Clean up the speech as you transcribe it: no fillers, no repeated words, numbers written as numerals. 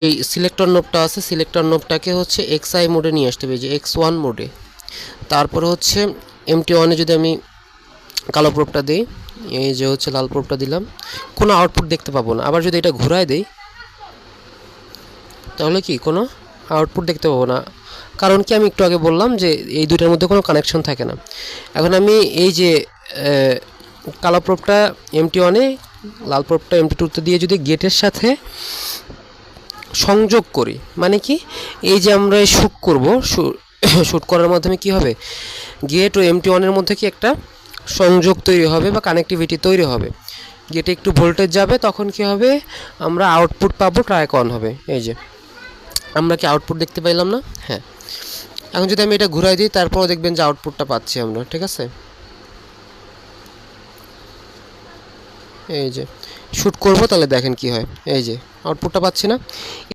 এই সিলেক্টর নোবটা আছে, সিলেক্টর নোবটাকে হচ্ছে এক্সআই মোডে নিয়ে আসতে হবে, যে X1 মোডে। তারপরে হচ্ছে MT1-এ যদি আমি কালো প্রোবটা দিই, এই যে হচ্ছে লাল প্রোবটা দিলাম, কোনো আউটপুট দেখতে পাবো না। আবার যদি এটা ঘুরায় দেই তাহলে কি কোনো আউটপুট দেখতে পাবো না। কারণ কি, আমি একটু আগে বললাম যে এই দুইটার মধ্যে কোনো কানেকশন থাকে না। এখন আমি এই যে কালো প্রোবটা MT1-এ, লাল প্রোবটা MT2-তে দিয়ে যদি গেটের সাথে সংযোগ করি, মানে কি, এই যে আমরা শ্যুট করব, শ্যুট করার মাধ্যমে কি হবে, গেট ও MT1-এর মধ্যে কি একটা সংযোগ তৈরি হবে বা কানেক্টিভিটি তৈরি হবে। গেটে একটু ভোল্টেজ যাবে, তখন কি হবে, আমরা আউটপুট পাবো, ট্রায়াক অন হবে। এই যে আমরা কি আউটপুট দেখতে পাইলাম না? হ্যাঁ। এখন যদি আমি এটা ঘুরাই দিই, তারপরও দেখবেন যে আউটপুটটা পাচ্ছি আমরা, ঠিক আছে। এই যে শ্যুট করব, তাহলে দেখেন কি হয়, এই যে আউটপুটটা পাচ্ছি না।